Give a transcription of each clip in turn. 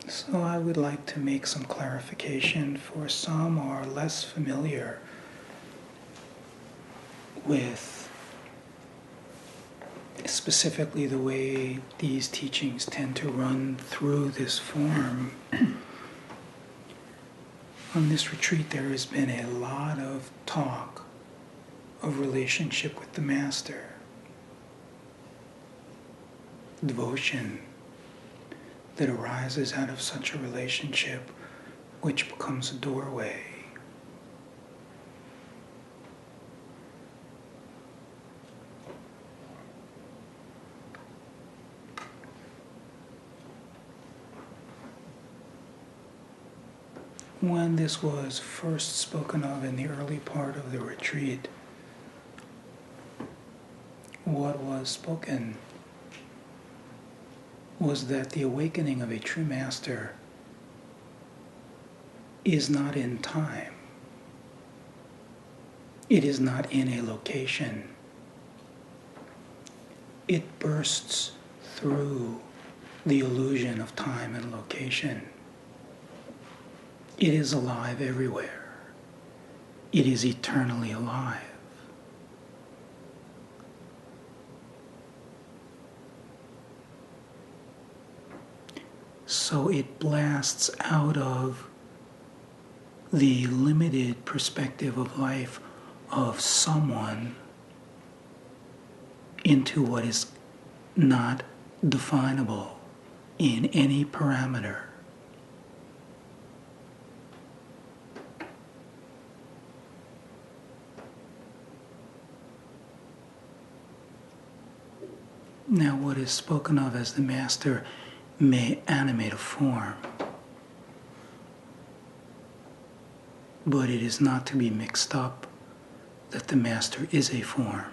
So I would like to make some clarification for some who are less familiar with specifically the way these teachings tend to run through this form. On this retreat, there has been a lot of talk of relationship with the Master, devotion that arises out of such a relationship, which becomes a doorway. When this was first spoken of in the early part of the retreat, what was spoken was that the awakening of a true master is not in time. It is not in a location. It bursts through the illusion of time and location. It is alive everywhere. It is eternally alive. So it blasts out of the limited perspective of life of someone into what is not definable in any parameter. Now, what is spoken of as the Master may animate a form, but it is not to be mixed up that the Master is a form.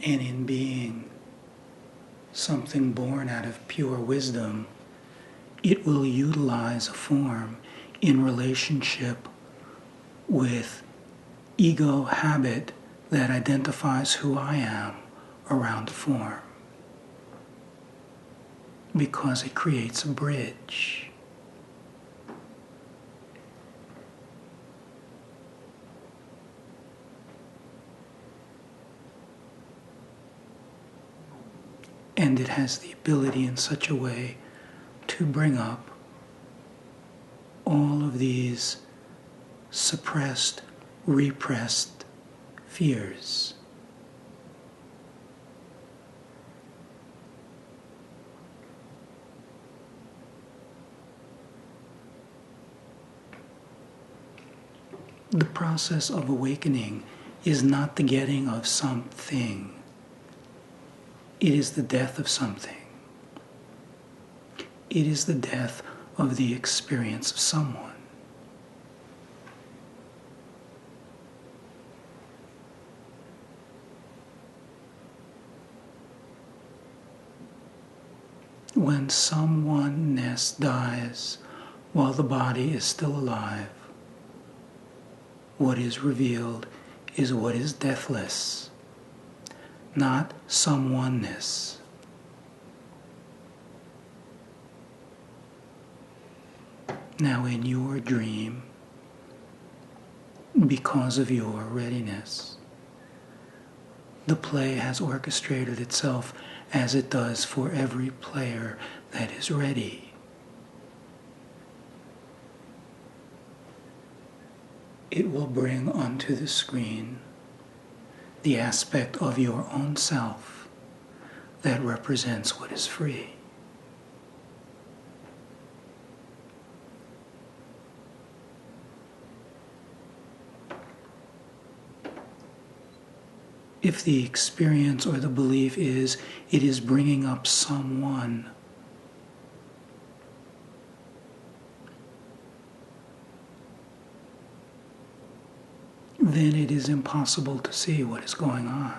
And in being something born out of pure wisdom, it will utilize a form in relationship with ego habit that identifies who I am around the form, because it creates a bridge. And it has the ability in such a way to bring up all of these suppressed, repressed fears. The process of awakening is not the getting of something. It is the death of something. It is the death of the experience of someone. When someoneness dies while the body is still alive, what is revealed is what is deathless, not someoneness. Now in your dream, because of your readiness, the play has orchestrated itself as it does for every player that is ready. It will bring onto the screen the aspect of your own self that represents what is free. If the experience or the belief is it is bringing up someone, then it is impossible to see what is going on.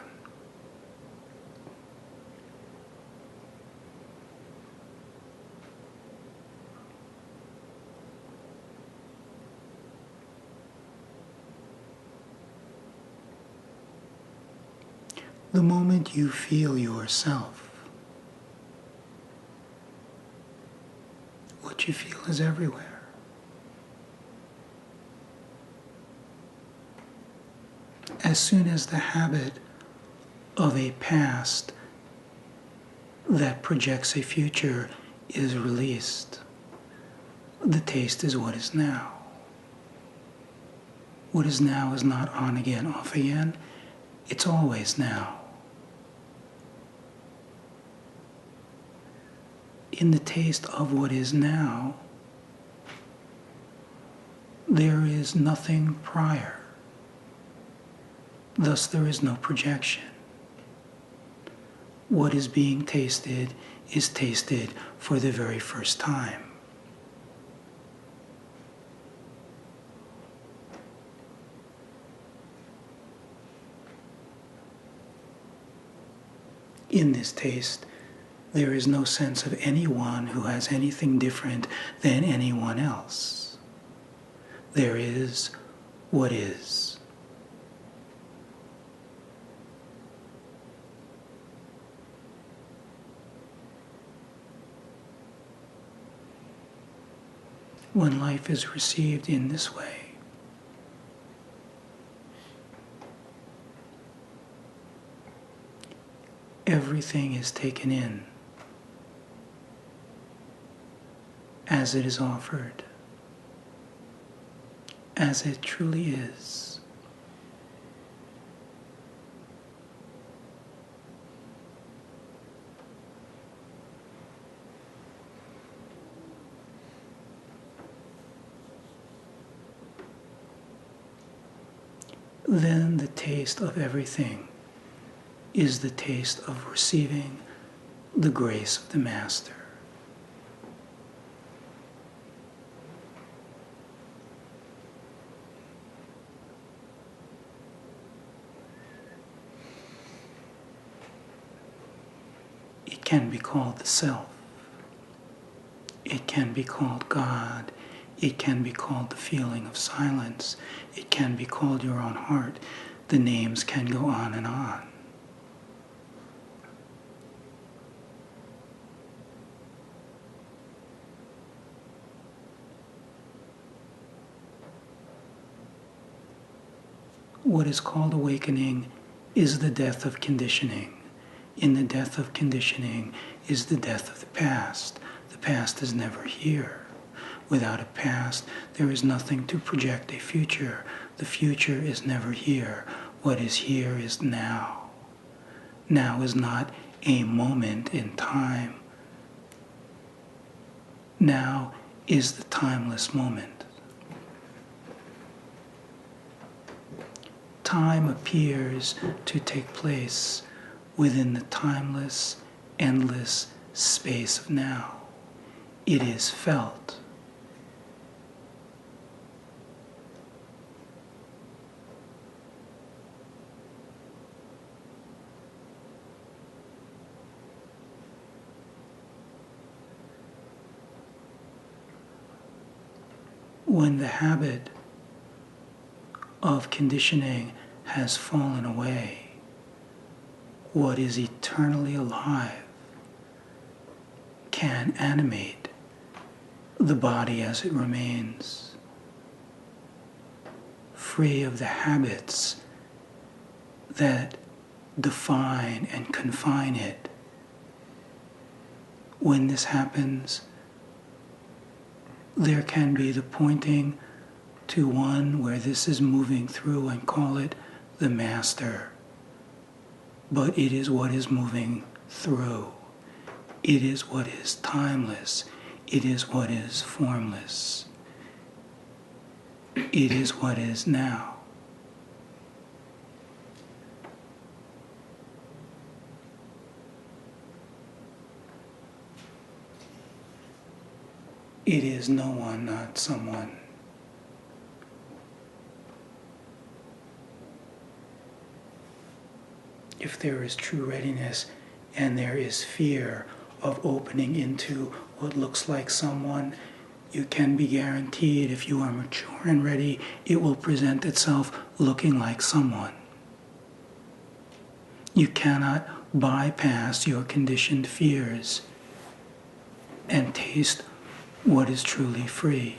The moment you feel yourself, what you feel is everywhere. As soon as the habit of a past that projects a future is released, the taste is what is now. What is now is not on again, off again. It's always now. In the taste of what is now, there is nothing prior. Thus, there is no projection. What is being tasted is tasted for the very first time. In this taste, there is no sense of anyone who has anything different than anyone else. There is what is. When life is received in this way, everything is taken in as it is offered, as it truly is. Then the taste of everything is the taste of receiving the grace of the Master. It can be called the Self. It can be called God. It can be called the feeling of silence. It can be called your own heart. The names can go on and on. What is called awakening is the death of conditioning. In the death of conditioning is the death of the past. The past is never here. Without a past, there is nothing to project a future. The future is never here. What is here is now. Now is not a moment in time. Now is the timeless moment. Time appears to take place within the timeless, endless space of now. It is felt. When the habit of conditioning has fallen away, what is eternally alive can animate the body as it remains, free of the habits that define and confine it. When this happens, there can be the pointing to one where this is moving through and call it the Master. But it is what is moving through. It is what is timeless. It is what is formless. It is what is now. It is no one, not someone. If there is true readiness and there is fear of opening into what looks like someone, you can be guaranteed if you are mature and ready, it will present itself looking like someone. You cannot bypass your conditioned fears and taste what is truly free.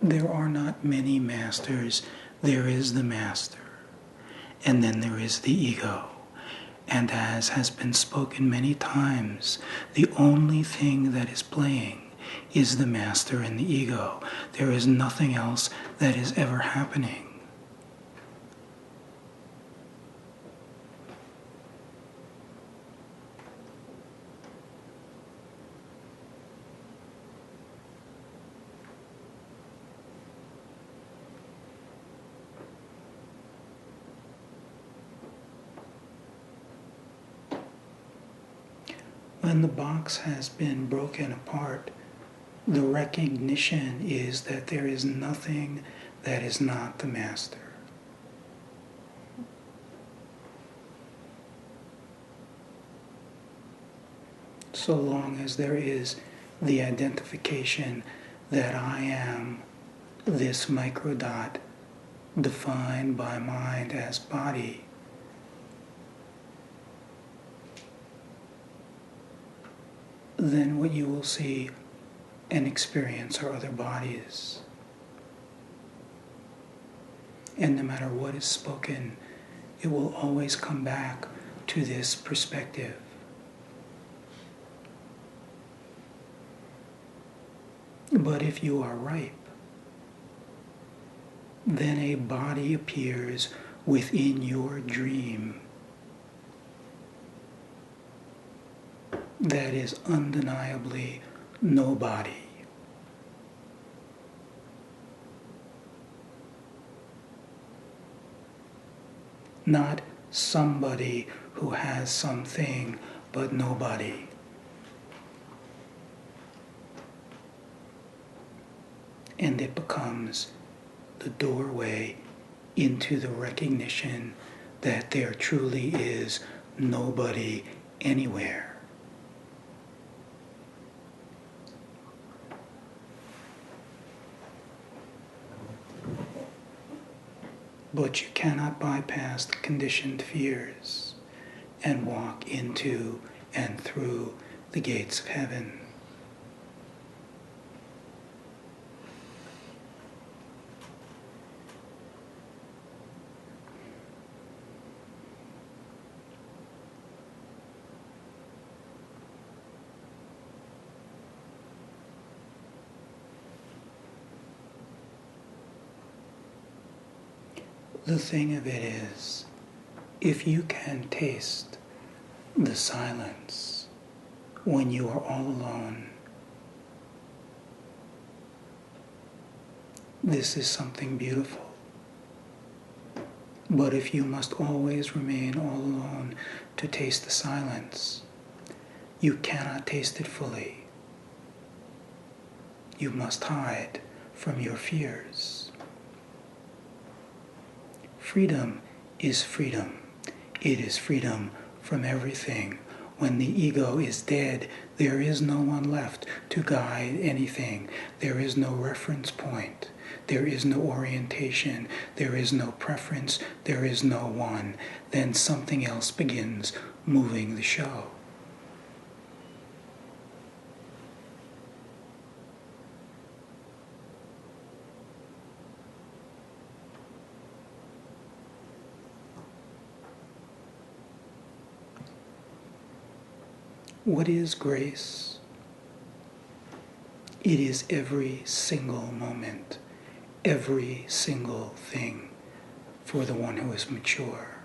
There are not many masters. There is the master. And then there is the ego. And as has been spoken many times, the only thing that is playing is the master and the ego. There is nothing else that is ever happening. When the box has been broken apart, the recognition is that there is nothing that is not the master. So long as there is the identification that I am this microdot defined by mind as body, then what you will see and experience are other bodies. And no matter what is spoken, it will always come back to this perspective. But if you are ripe, then a body appears within your dream that is undeniably nobody. Not somebody who has something, but nobody. And it becomes the doorway into the recognition that there truly is nobody anywhere. But you cannot bypass the conditioned fears and walk into and through the gates of heaven. The thing of it is, if you can taste the silence when you are all alone, this is something beautiful. But if you must always remain all alone to taste the silence, you cannot taste it fully. You must hide from your fears. Freedom is freedom. It is freedom from everything. When the ego is dead, there is no one left to guide anything. There is no reference point. There is no orientation. There is no preference. There is no one. Then something else begins moving the show. What is grace? It is every single moment, every single thing for the one who is mature.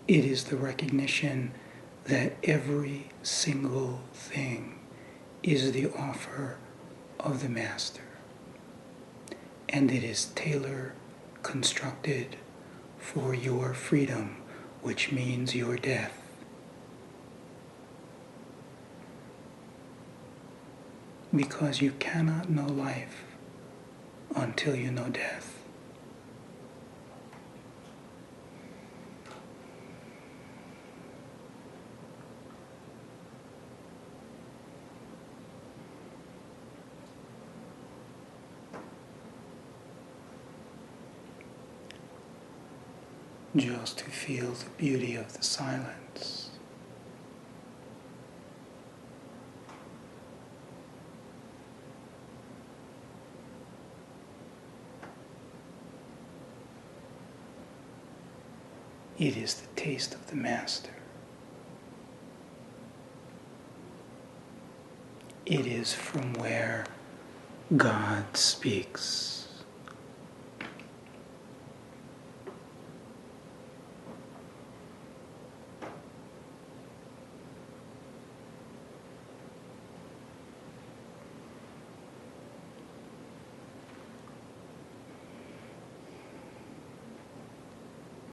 It is the recognition that every single thing is the offer of the Master, and it is tailor-constructed for your freedom, which means your death. Because you cannot know life until you know death. just to feel the beauty of the silence. It is the taste of the Master. It is from where God speaks.